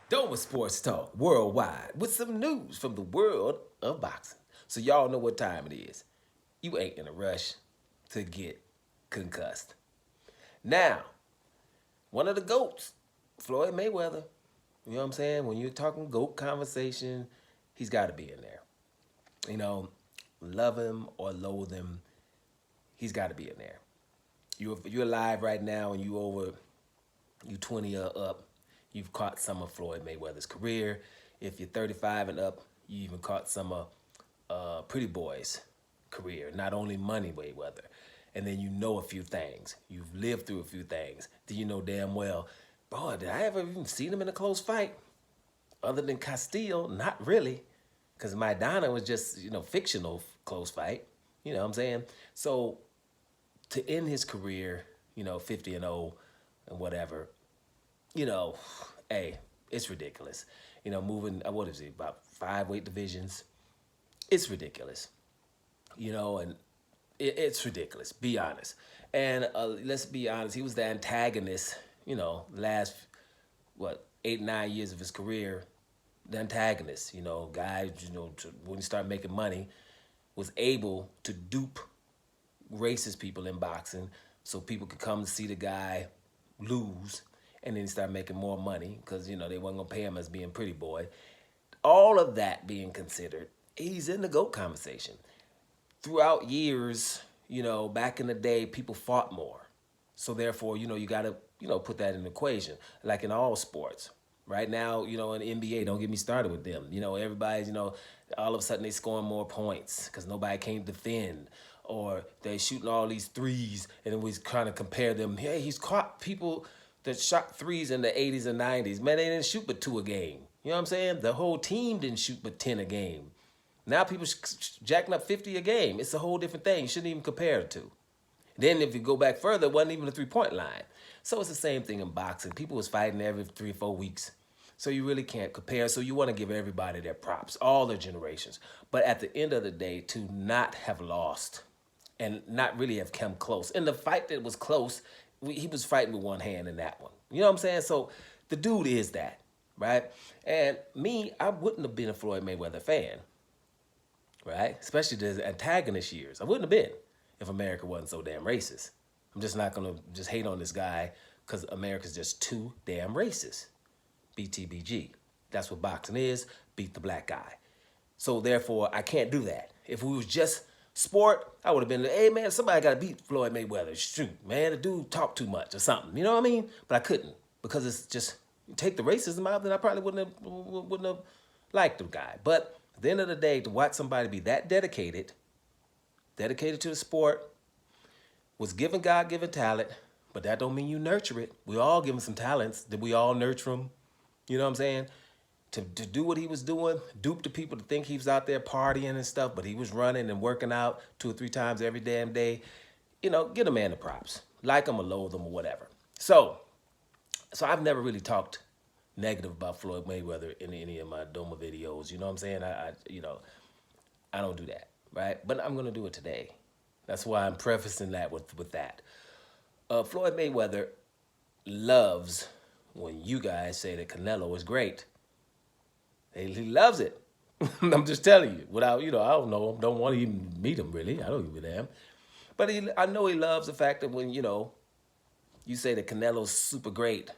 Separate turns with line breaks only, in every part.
Dover Sports Talk worldwide with some news from the world of boxing. So y'all know what time it is. You ain't in a rush to get concussed. Now, one of the GOATs, Floyd Mayweather, you know what I'm saying? When you're talking GOAT conversation, he's got to be in there. You know, love him or loathe him, he's got to be in there. You're alive right now and you 20 or up, you've caught some of Floyd Mayweather's career. If you're 35 and up, you even caught some of Pretty Boy's career, not only Money Mayweather. And then you know a few things. You've lived through a few things. Do you know damn well, boy, did I ever even see him in a close fight? Other than Castillo, not really. Because Maidana was just, fictional close fight. You know what I'm saying? So to end his career, 50 and 0 and whatever, you know, hey, it's ridiculous. Moving, what is it, about 5 weight divisions? It's ridiculous. And it's ridiculous, be honest. And let's be honest, he was the antagonist, last, 8, 9 years of his career, the antagonist, guy, when he started making money, was able to dupe racist people in boxing so people could come to see the guy lose, and then he started making more money because they wasn't gonna pay him as being pretty boy. All of that being considered, he's in the GOAT conversation. Throughout years, back in the day, people fought more, so therefore, you gotta put that in the equation, like in all sports. Right now, in the NBA, don't get me started with them. Everybody's, all of a sudden they scoring more points because nobody can defend, or they shooting all these threes, and then we kind of compare them. Hey, he's caught people that shot threes in the 80s and 90s. Man, they didn't shoot but 2 a game. You know what I'm saying? The whole team didn't shoot but 10 a game. Now people jacking up 50 a game. It's a whole different thing. You shouldn't even compare it to. Then if you go back further, it wasn't even a 3-point line. So it's the same thing in boxing. People was fighting every 3 or 4 weeks. So you really can't compare. So you want to give everybody their props, all their generations. But at the end of the day, to not have lost and not really have come close. In the fight that was close, he was fighting with one hand in that one. You know what I'm saying? So the dude is that, right? And me, I wouldn't have been a Floyd Mayweather fan, right? Especially the antagonist years. I wouldn't have been if America wasn't so damn racist. I'm just not going to just hate on this guy because America's just too damn racist. BTBG. That's what boxing is. Beat the black guy. So therefore, I can't do that. If we was just sport, I would have been, hey man, somebody got to beat Floyd Mayweather. Shoot, man, the dude talked too much or something. You know what I mean? But I couldn't because it's just take the racism out, then I probably wouldn't have liked the guy. But at the end of the day, to watch somebody be that dedicated to the sport, was given God-given talent, but that don't mean you nurture it. We all give him some talents. Did we all nurture him? You know what I'm saying? To do what he was doing, dupe the people to think he was out there partying and stuff, but he was running and working out 2 or 3 times every damn day. Get a man the props. Like him or loathe him or whatever. So I've never really talked negative about Floyd Mayweather in any of my Doma videos. You know what I'm saying? I don't do that, right? But I'm gonna do it today. That's why I'm prefacing that with that. Floyd Mayweather loves when you guys say that Canelo is great. He loves it. I'm just telling you. Without, I don't know him, don't want to even meet him really. I don't give a damn. But I know he loves the fact that when, you say that Canelo's super great,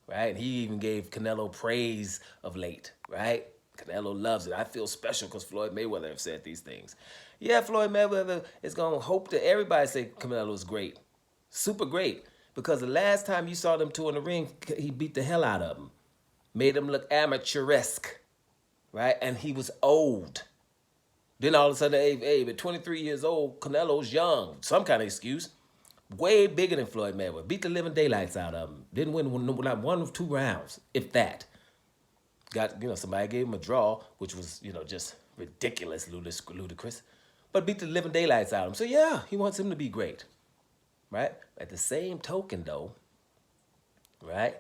right? And he even gave Canelo praise of late, right? Canelo loves it. I feel special because Floyd Mayweather have said these things. Yeah, Floyd Mayweather is going to hope that everybody say Canelo is great. Super great. Because the last time you saw them two in the ring, he beat the hell out of them. Made him look amateuresque, right? And he was old. Then all of a sudden, hey, but 23 years old, Canelo's young. Some kind of excuse. Way bigger than Floyd Mayweather. Beat the living daylights out of him. Didn't win not 1 or 2 rounds, if that. Got, somebody gave him a draw, which was, just ridiculous, ludicrous. But beat the living daylights out of him. So yeah, he wants him to be great, right? At the same token, though, right?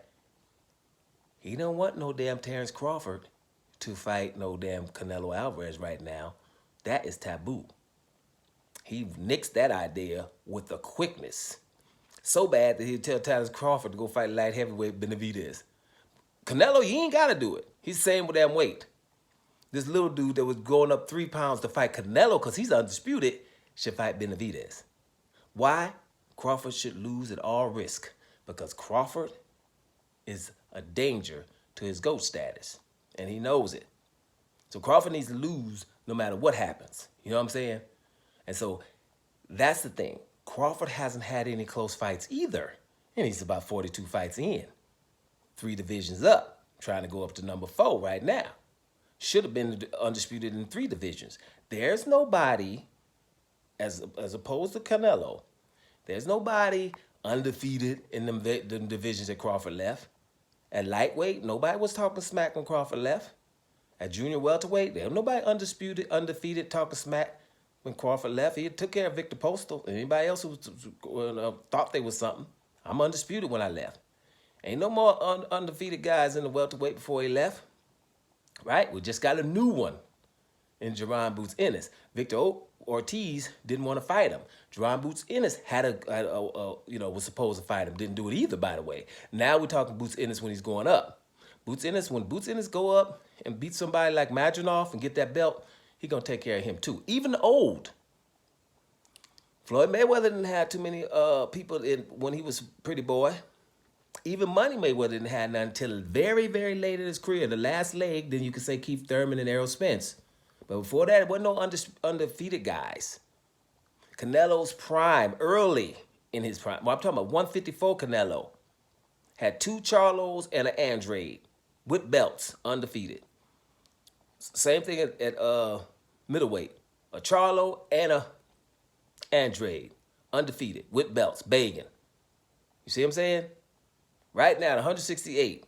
He don't want no damn Terrence Crawford to fight no damn Canelo Alvarez right now. That is taboo. He nixed that idea with a quickness. So bad that he'd tell Terrence Crawford to go fight light heavyweight Benavidez. Canelo, you ain't got to do it. He's the same with that weight. This little dude that was going up 3 pounds to fight Canelo because he's undisputed should fight Benavidez. Why? Crawford should lose at all risk because Crawford is a danger to his GOAT status, and he knows it. So Crawford needs to lose no matter what happens. You know what I'm saying? And so that's the thing. Crawford hasn't had any close fights either, and he's about 42 fights in. 3 divisions up, trying to go up to number 4 right now. Should have been undisputed in 3 divisions. There's nobody, as opposed to Canelo, there's nobody undefeated in them divisions that Crawford left. At lightweight, nobody was talking smack when Crawford left. At junior welterweight, there was nobody undefeated talking smack when Crawford left. He took care of Victor Postal. Anybody else who thought they was something, I'm undisputed when I left. Ain't no more undefeated guys in the welterweight before he left. Right? We just got a new one in Jerron Boots Ennis. Victor Ortiz didn't want to fight him. Jerron Boots Ennis was supposed to fight him. Didn't do it either, by the way. Now we're talking Boots Ennis when he's going up. When Boots Ennis go up and beat somebody like Madronov and get that belt, he gonna take care of him too. Even the old. Floyd Mayweather didn't have too many people when he was pretty boy. Even Money Mayweather didn't have none until very, very late in his career. The last leg, then you could say Keith Thurman and Errol Spence. But before that, it wasn't no undefeated guys. Canelo's prime, early in his prime. Well, I'm talking about 154 Canelo. Had 2 Charlos and an Andrade with belts, undefeated. Same thing at middleweight. A Charlo and a Andrade, undefeated, with belts, begging. You see what I'm saying? Right now, 168,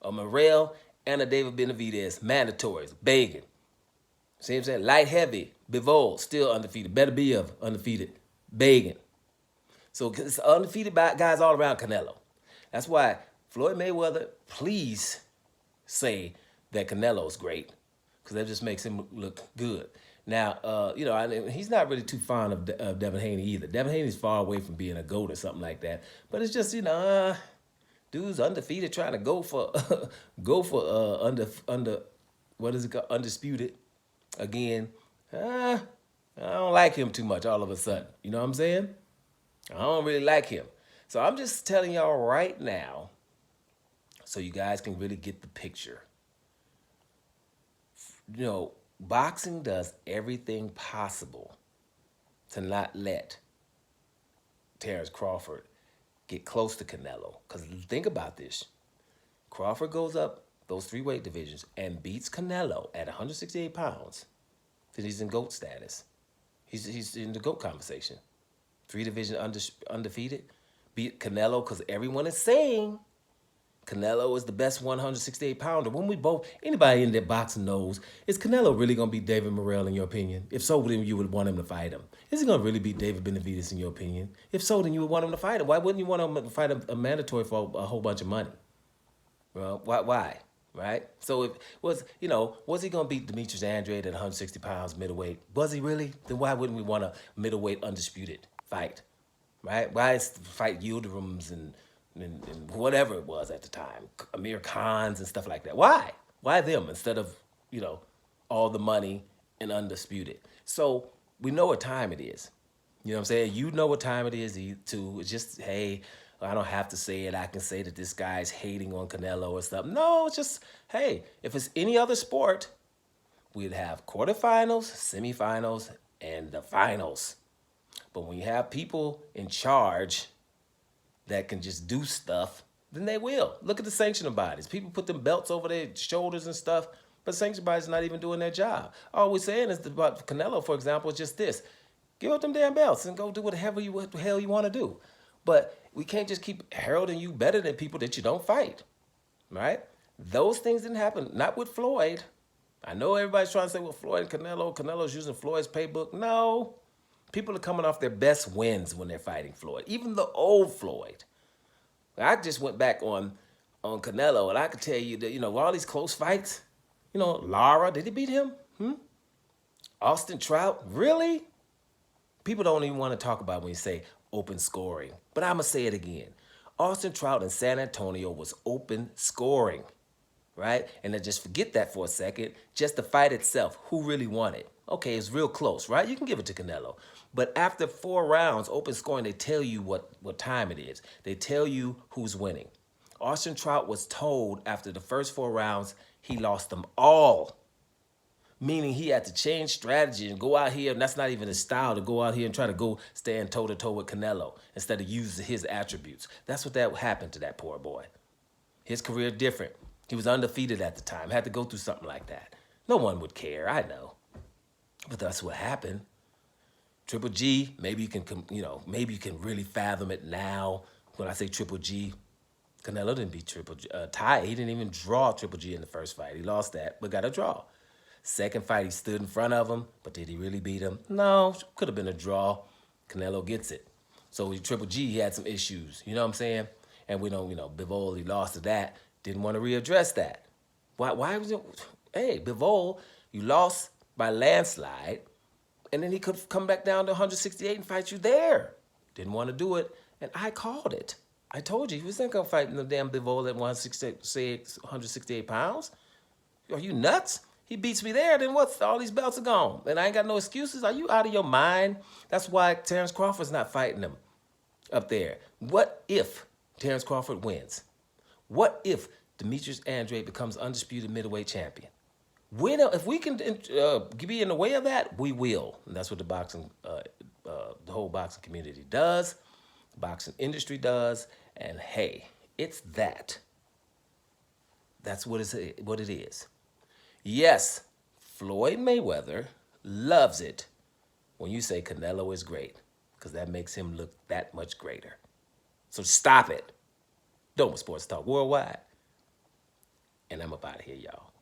a Morrell and a David Benavidez, mandatories, begging. See what I'm saying? Light heavy, Bivol, still undefeated. Better be undefeated, begging. So it's undefeated guys all around Canelo. That's why Floyd Mayweather, please say that Canelo's great, because that just makes him look good. Now, he's not really too fond of Devin Haney either. Devin Haney's far away from being a GOAT or something like that. But it's just, dude's undefeated trying to go for undisputed again. I don't like him too much all of a sudden. You know what I'm saying? I don't really like him. So I'm just telling y'all right now so you guys can really get the picture. Boxing does everything possible to not let Terrence Crawford get close to Canelo. Because think about this. Crawford goes up those 3 weight divisions and beats Canelo at 168 pounds. Then he's in GOAT status. He's in the GOAT conversation. 3 division undefeated. Beat Canelo because everyone is saying Canelo is the best 168 pounder. Anybody in that boxing knows, is Canelo really going to beat David Morrell in your opinion? If so, then you would want him to fight him. Is he going to really beat David Benavidez in your opinion? If so, then you would want him to fight him. Why wouldn't you want him to fight a mandatory for a whole bunch of money? Well, why? Right? So was he going to beat Demetrius Andrade at 160 pounds middleweight? Was he really? Then why wouldn't we want a middleweight undisputed fight? Right? Why is the fight Yildirim's and whatever it was at the time, Amir Khan's and stuff like that? Why? Why them instead of, all the money and undisputed? So we know what time it is. You know what I'm saying? You know what time it is too. It's just, hey, I don't have to say it. I can say that this guy's hating on Canelo or stuff. No, it's just, hey, if it's any other sport, we'd have quarterfinals, semifinals, and the finals. But when you have people in charge that can just do stuff, then they will. Look at the sanctioning bodies. People put them belts over their shoulders and stuff, but sanctioning bodies not even doing their job. All we're saying is about Canelo, for example, is just this. Give up them damn belts and go do whatever the hell you want to do. But we can't just keep heralding you better than people that you don't fight, right? Those things didn't happen, not with Floyd. I know everybody's trying to say, well, Floyd and Canelo's using Floyd's playbook. No. People are coming off their best wins when they're fighting Floyd, even the old Floyd. I just went back on Canelo, and I could tell you that, all these close fights, Lara, did he beat him? Austin Trout, really? People don't even want to talk about when you say open scoring. But I'm going to say it again. Austin Trout in San Antonio was open scoring. right? And then just forget that for a second. Just the fight itself, who really won it? Okay, it's real close, right? You can give it to Canelo. But after 4 rounds, open scoring, they tell you what time it is. They tell you who's winning. Austin Trout was told after the first 4 rounds, he lost them all. Meaning he had to change strategy and go out here, and that's not even his style, to go out here and try to go stand toe-to-toe with Canelo instead of use his attributes. That's what that happened to that poor boy. His career different. He was undefeated at the time, had to go through something like that. No one would care, I know. But that's what happened. Triple G, maybe you can, maybe you can really fathom it now. When I say Triple G, Canelo didn't beat Triple G. Ty, he didn't even draw Triple G in the first fight. He lost that, but got a draw. Second fight, he stood in front of him, but did he really beat him? No, could have been a draw. Canelo gets it. So with Triple G, he had some issues. You know what I'm saying? And we know, Bivol, he lost to that. Didn't want to readdress that. Why was it? Hey, Bivol, you lost by landslide, and then he could come back down to 168 and fight you there. Didn't want to do it, and I called it. I told you, he was not going to fight the damn Bivol at 168 pounds. Are you nuts? He beats me there, then what? All these belts are gone. And I ain't got no excuses. Are you out of your mind? That's why Terrence Crawford's not fighting him up there. What if Terrence Crawford wins? What if Demetrius Andrade becomes undisputed middleweight champion? If we can be in the way of that, we will. And that's what the whole boxing community does, the boxing industry does. And hey, it's that. That's what it is. Yes, Floyd Mayweather loves it when you say Canelo is great, because that makes him look that much greater. So stop it. Doma Sports Talk Worldwide. And I'm up out of here, y'all.